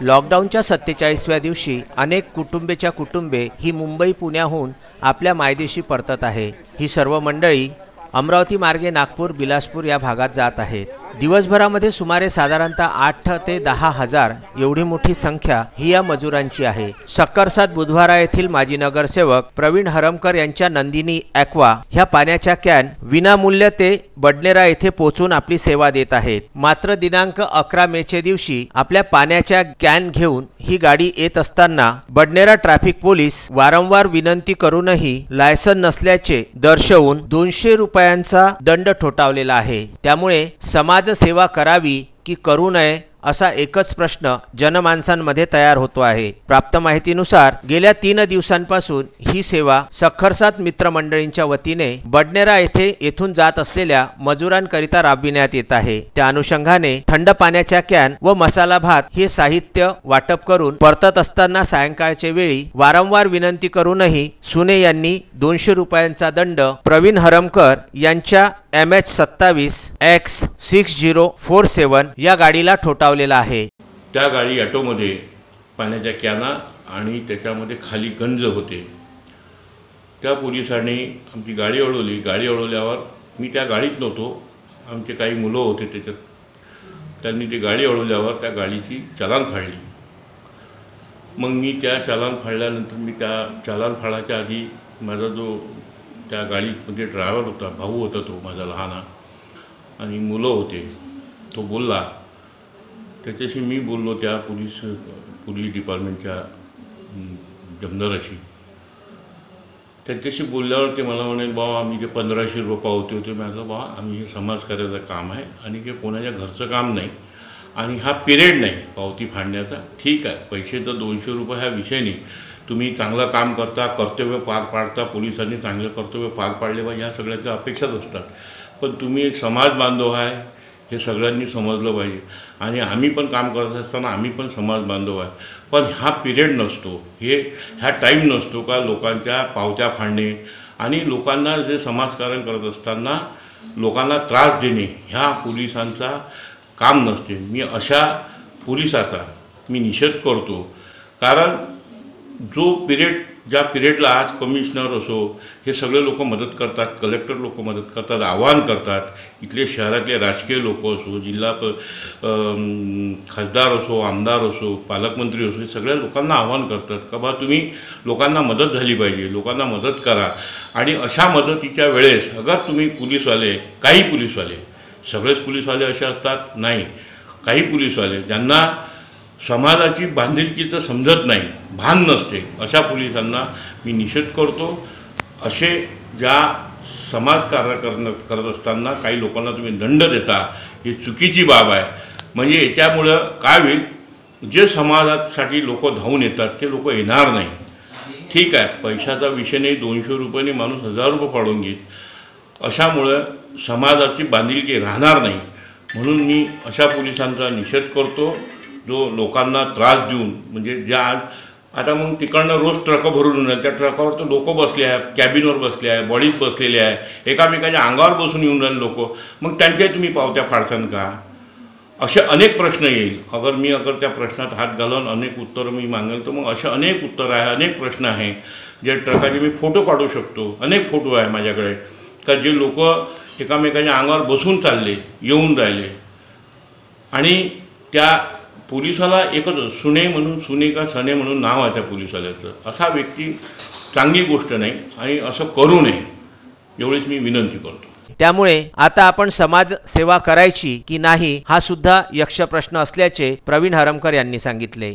लॉकडाऊनच्या 47व्या दिवशी अनेक कुटुंबेच्या कुटुंबे ही मुंबई पुण्याहून आपल्या मायदेशी परतत आहे। ही सर्व मंडळी अमरावती मार्गे नागपूर बिलासपूर या भागात जात आहेत। दिवसभरामध्ये सुमारे साधारणतः 8 ते 10 हजार एवढी मोठी संख्या ही या मजुरांची आहे। सक्करसाद बुधवारा येथील माजी नगरसेवक प्रवीण हरमकर यांच्या नंदिनी ॲक्वा ह्या पाण्याच्या कॅन विनामूल्य ते बडनेरा येथे पोहोचून आपली सेवा देत आहेत। मात्र दिनांक 11 मेच्या दिवशी आपल्या पाण्याच्या कॅन घेऊन ही गाडी येत असताना बडनेरा ट्रॅफिक पोलीस वारंवार विनंती करूनही लायसन नसल्याचे दर्शवून 200 रुपयांचा दंड ठोठावलेला आहे। त्यामुळे समाज सेवा करावी की करू नये असा एकच प्रश्न जनमानसांमध्ये तयार होतो आहे। प्राप्त माहितीनुसार गेल्या 3 दिवसांपासून ही सेवा सक्करसाद मित्रमंडळींच्या वतीने बडनेरा येथून जात असलेल्या मजुरांकरिता राबविण्यात येत आहे। त्या अनुषंगाने थंड पाण्याच्या कॅन व मसाला भात हे साहित्य वाटप करून परतत असताना सायंकाळच्या वेळी वारंवार विनंती करूनही सुने यांनी 200 रुपयांचा दंड प्रवीण हरमकर यांच्या MH27X6047 या गाडीला ठोठावलेला आहे। त्या गाडी ऑटोमध्ये पाण्याच्या कॅना आणि त्याच्यामध्ये खाली गंज होते। त्या पोलिसांनी आमची गाडी अडवली। गाडी अडवल्यावर मी त्या गाडीत नव्हतो, आमचे काही मुलं होते त्याच्यात। त्यांनी ती गाडी अडवल्यावर त्या गाडीची चालान फाडली। मग मी त्या चालान फाडल्यानंतर मी त्या चालान फाडायच्या आधी माझा जो त्या गाडीमध्ये ड्रायव्हर होता, भाऊ होता तो माझा लहाना, आणि मुलं होते, तो बोलला। त्याच्याशी मी बोललो त्या पोलीस डिपार्टमेंटच्या जमदाराशी। त्याच्याशी बोलल्यावर ते मला म्हणे, बाबा आम्ही ते 1500 रुपये पावते होते। मी म्हटलं, बाबा आम्ही हे समाजकार्याचं काम आहे आणि हे कोणाच्या घरचं काम नाही आणि हा पिरियड नाही पावती फाडण्याचा। ठीक आहे, पैसे तर 200 रुपये हा विषय नाही। तुम्ही चांगलं काम करता, कर्तव्य पार पाडता, पोलिसांनी चांगलं कर्तव्य पार पाडले पाहिजे, ह्या सगळ्यांच्या अपेक्षाच असतात। पण तुम्ही एक समाज बांधव आहे हे सगळ्यांनी समजलं पाहिजे। आणि आम्ही पण काम करत असताना आम्ही पण समाज बांधव आहे, पण हा पिरियड नसतो, ह्या टाईम नसतो का लोकांच्या पावत्या फाडणे आणि लोकांना जे समाजकारण करत असताना लोकांना त्रास देणे ह्या पोलिसांचा काम नसते। मी अशा पोलिसाचा निषेध करतो। कारण जो पिरियड, ज्या पिरियडला आज कमिशनर असो हे सगळे लोक मदत करतात, कलेक्टर लोक मदत करतात, आवाहन करतात, इथले शहरातले राजकीय लोक असो, जिल्हा खासदार असो, आमदार असो, पालकमंत्री असो, हे सगळ्या लोकांना आवाहन करतात का बा तुम्ही लोकांना मदत झाली पाहिजे, लोकांना मदत करा। आणि अशा मदतीच्या वेळेस अगर तुम्ही पोलीसवाले, काही पोलीसवाले, सगळेच पोलीसवाले असे असतात नाही, काही पोलीसवाले ज्यांना समाजाची बांधिलकीचं समजत नाही, भान नसते, अशा पोलिसांना मी निषेध करतो। असे ज्या समाजकार्य करत असताना काही लोकांना तुम्ही दंड देता ही चुकीची बाब आहे। म्हणजे याच्यामुळं काय होईल, जे समाजासाठी लोक धावून येतात ते लोक येणार नाही। ठीक आहे, पैशाचा विषय नाही, 200 रुपयाने माणूस 1000 रुपये फाडून घेईल, अशामुळं समाजाची बांधिलकी राहणार नाही। म्हणून मी अशा पोलिसांचा निषेध करतो जो लोकांना त्रास देऊन, म्हणजे ज्या आता मग तिकडनं रोज ट्रक भरून त्या ट्रकावर तर लोक बसले आहे, कॅबिनवर बसले आहे, बॉडीत बसलेले आहे, एकामेकाच्या अंगावर बसून येऊन राहिले लोक, मग त्यांच्या तुम्ही पावत्या फाडसान का? असे अनेक प्रश्न येईल। अगर त्या प्रश्नात हात घालून अनेक उत्तरं मी मागेल तर मग असे अनेक उत्तरं आहे, अनेक प्रश्न आहे जे ट्रकाचे मी फोटो काढू शकतो। अनेक फोटो आहे माझ्याकडे का जे लोक एकामेकाच्या अंगावर बसून चालले, येऊन राहिले। आणि त्या पोलिसाला एकच सुने म्हणून, सुने का सने म्हणून नाव आहे त्या पोलिसवाल्याचं। असा व्यक्ती चांगली गोष्ट नाही आणि असं करू नये एवढीच मी विनंती करतो। त्यामुळे आता आपण समाज सेवा करायची की नाही हा सुद्धा यक्ष प्रश्न असल्याचे प्रवीण हरमकर यांनी सांगितले।